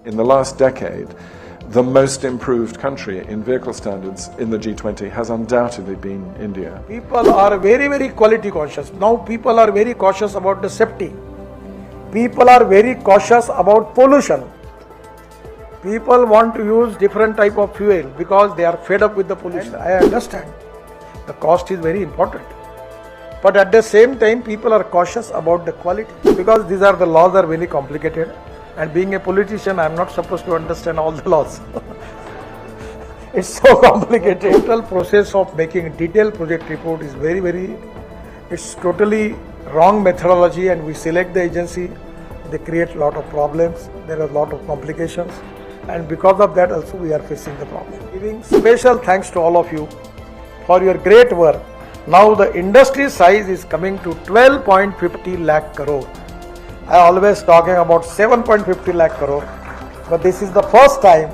In the last decade, the most improved country in vehicle standards in the G20 has undoubtedly been India. People are very, very quality conscious. Now people are very cautious about the safety. People are very cautious about pollution. People want to use different type of fuel because they are fed up with the pollution. I understand. The cost is very important. But at the same time, people are cautious about the quality because these are the laws are very complicated. And being a politician, I am not supposed to understand all the laws. It's so complicated. The total process of making a detailed project report is it's totally wrong methodology, and we select the agency. They create a lot of problems. There are a lot of complications. And because of that also we are facing the problem. Giving special thanks to all of you for your great work. Now the industry size is coming to 12.50 lakh crore. I always talking about 7.50 lakh crore, but this is the first time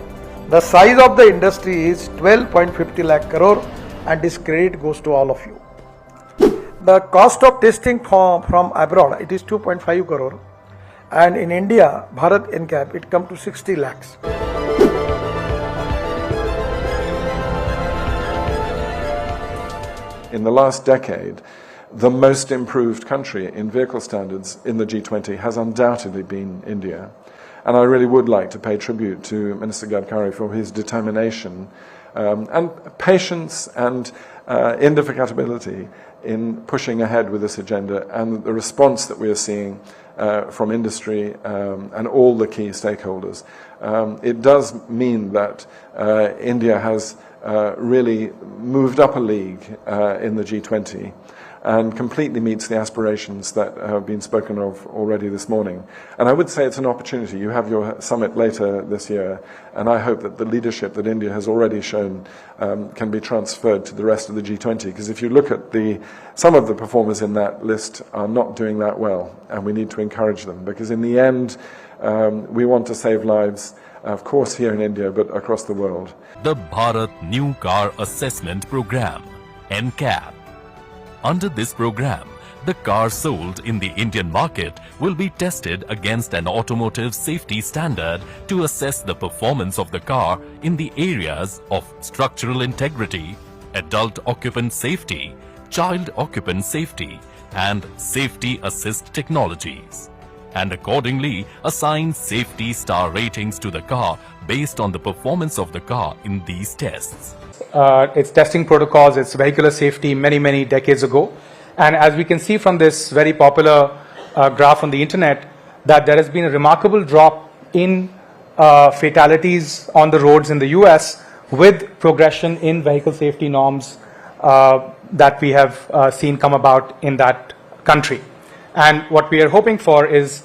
the size of the industry is 12.50 lakh crore, and this credit goes to all of you. The cost of testing from abroad, it is 2.5 crore, and in India, Bharat NCAP, it come to 60 lakhs. In the last decade, the most improved country in vehicle standards in the G20 has undoubtedly been India. And I really would like to pay tribute to Minister Gadkar for his determination and patience and indefatigability in pushing ahead with this agenda, and the response that we are seeing from industry and all the key stakeholders. It does mean that India has really moved up a league in the G20 and completely meets the aspirations that have been spoken of already this morning. And I would say it's an opportunity. You have your summit later this year, and I hope that the leadership that India has already shown can be transferred to the rest of the G20, because if you look at some of the performers in that list are not doing that well, and we need to encourage them, because in the end, we want to save lives, of course here in India, but across the world. The Bharat New Car Assessment Program, NCAP. Under this program, the car sold in the Indian market will be tested against an automotive safety standard to assess the performance of the car in the areas of structural integrity, adult occupant safety, child occupant safety, and safety assist technologies, and accordingly assign safety star ratings to the car based on the performance of the car in these tests. Its testing protocols, its vehicular safety many decades ago. And as we can see from this very popular graph on the internet, that there has been a remarkable drop in fatalities on the roads in the US with progression in vehicle safety norms that we have seen come about in that country. And what we are hoping for is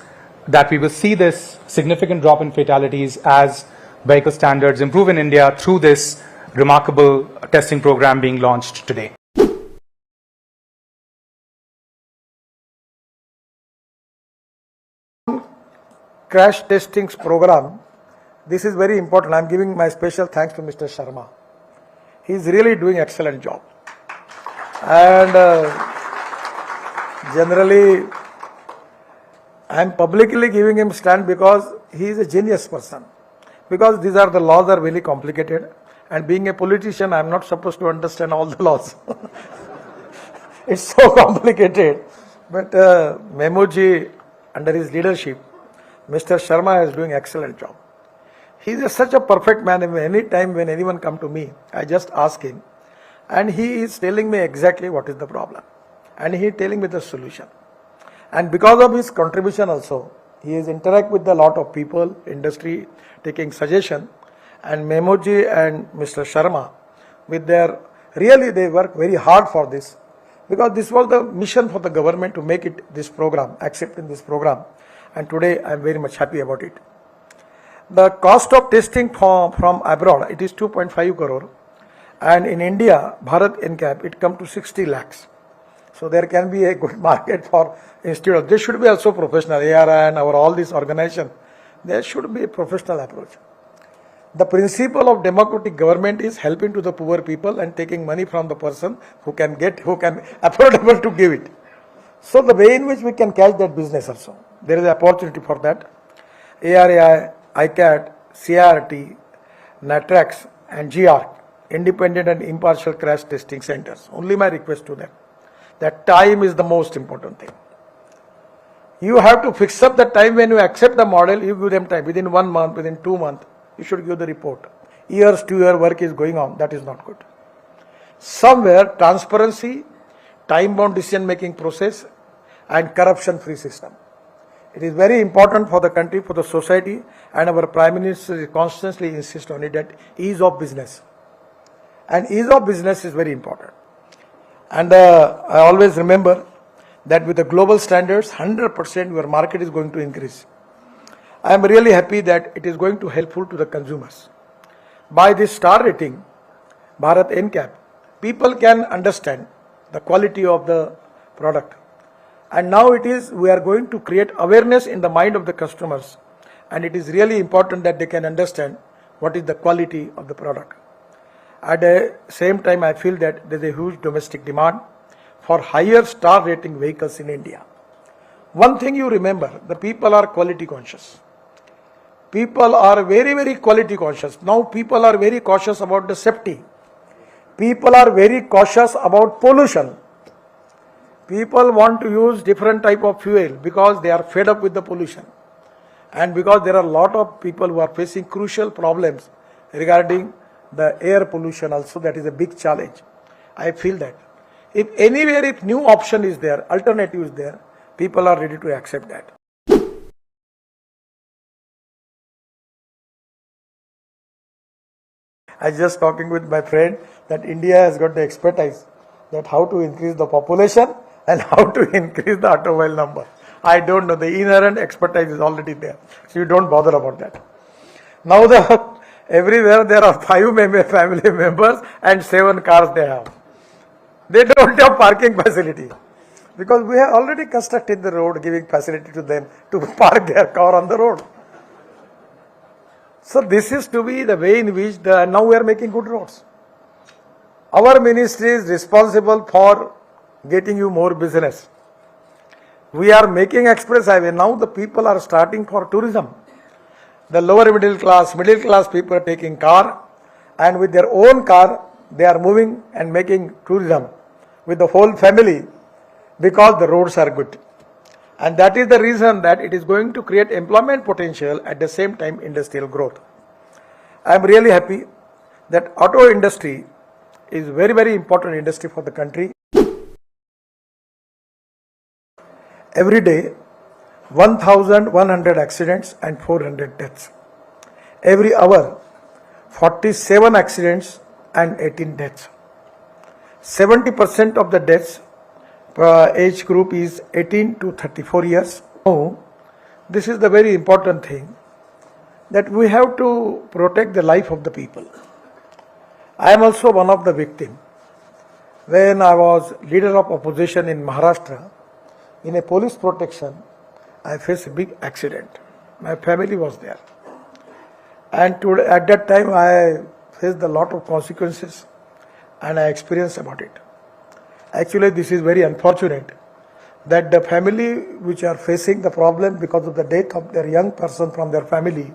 that we will see this significant drop in fatalities as vehicle standards improve in India through this remarkable testing program being launched today. Crash testings program, this is very important. I am giving my special thanks to Mr. Sharma. He is really doing excellent job. And generally, I am publicly giving him stand because he is a genius person. Because these are the laws are very complicated. And being a politician, I am not supposed to understand all the laws. It's so complicated. But Memoji, under his leadership, Mr. Sharma is doing excellent job. He is such a perfect man. Any time when anyone come to me, I just ask him, and he is telling me exactly what is the problem, and he is telling me the solution. And because of his contribution also, he is interact with a lot of people, industry, taking suggestion. And Memoji and Mr. Sharma, with their, really they work very hard for this, because this was the mission for the government to make it this program, accepting this program. And today I am very much happy about it. The cost of testing from abroad, it is 2.5 crore, and in India, Bharat NCAP, it come to 60 lakhs. So there can be a good market for institute. There should be also professional, ARI and all these organization. There should be a professional approach. The principle of democratic government is helping to the poor people and taking money from the person who can affordable to give it. So the way in which we can catch that business also, there is an opportunity for that. ARI ICAT, CRT, NATRAX and GR, independent and impartial crash testing centers. Only my request to them, that time is the most important thing. You have to fix up the time when you accept the model, you give them time. Within 1 month, within 2 months, you should give the report. Years, 2 year work is going on, that is not good. Somewhere, transparency, time-bound decision-making process and corruption-free system. It is very important for the country, for the society, and our Prime Minister constantly insists on it, that ease of business. And ease of business is very important. And I always remember that with the global standards, 100% your market is going to increase. I am really happy that it is going to helpful to the consumers. By this star rating, Bharat NCAP, people can understand the quality of the product. And now we are going to create awareness in the mind of the customers. And it is really important that they can understand what is the quality of the product. At the same time, I feel that there is a huge domestic demand for higher star rating vehicles in India. One thing you remember, the people are quality conscious. People are very, very quality conscious. Now people are very cautious about the safety. People are very cautious about pollution. People want to use different type of fuel because they are fed up with the pollution. And because there are a lot of people who are facing crucial problems regarding the air pollution also, that is a big challenge. I feel that if anywhere, if new option is there, alternative is there, people are ready to accept that. I was just talking with my friend that India has got the expertise that how to increase the population and how to increase the automobile number. I don't know, the inherent expertise is already there, so you don't bother about that. Now everywhere there are 5 family members and 7 cars they have. They don't have parking facility because we have already constructed the road giving facility to them to park their car on the road. So this is to be the way in which now we are making good roads. Our ministry is responsible for getting you more business. We are making express highway. Now the people are starting for tourism. The lower middle class people are taking car, and with their own car they are moving and making tourism with the whole family because the roads are good. And that is the reason that it is going to create employment potential, at the same time industrial growth. I am really happy that auto industry is very, very important industry for the country. Every day 1,100 accidents and 400 deaths. Every hour 47 accidents and 18 deaths. 70% of the deaths age group is 18 to 34 years. Now, this is the very important thing, that we have to protect the life of the people. I am also one of the victims. When I was leader of opposition in Maharashtra, in a police protection, I faced a big accident. My family was there. And at that time I faced a lot of consequences and I experienced about it. Actually, this is very unfortunate that the family which are facing the problem because of the death of their young person from their family,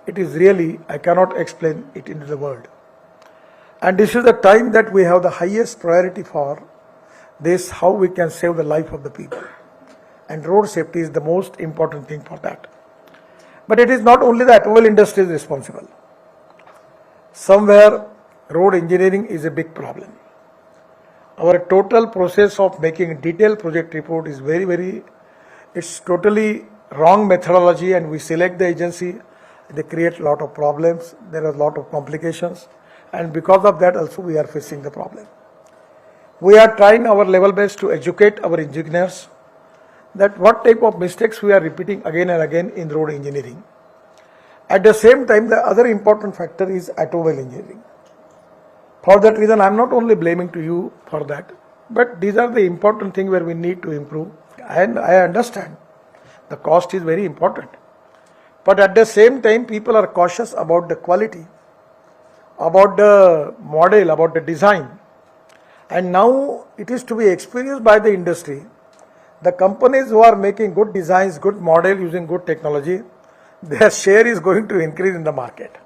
it is really, I cannot explain it into the world. And this is the time that we have the highest priority for this, how we can save the life of the people. And road safety is the most important thing for that. But it is not only the automobile industry is responsible. Somewhere road engineering is a big problem. Our total process of making detailed project report is it's totally wrong methodology, and we select the agency, they create a lot of problems, there are a lot of complications, and because of that also we are facing the problem. We are trying our level best to educate our engineers that what type of mistakes we are repeating again and again in road engineering. At the same time, the other important factor is automobile engineering. For that reason, I am not only blaming to you for that, but these are the important things where we need to improve. And I understand the cost is very important. But at the same time, people are cautious about the quality, about the model, about the design. And now it is to be experienced by the industry. The companies who are making good designs, good model using good technology, their share is going to increase in the market.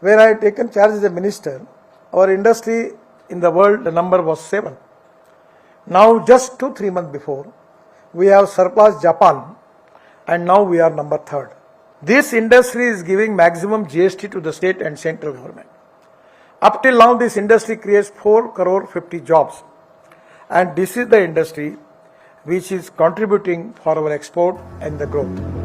When I had taken charge as a minister, our industry in the world, the number was 7. Now just 2-3 months before, we have surpassed Japan and now we are number 3rd. This industry is giving maximum GST to the state and central government. Up till now, this industry creates 4 crore 50 jobs. And this is the industry which is contributing for our export and the growth.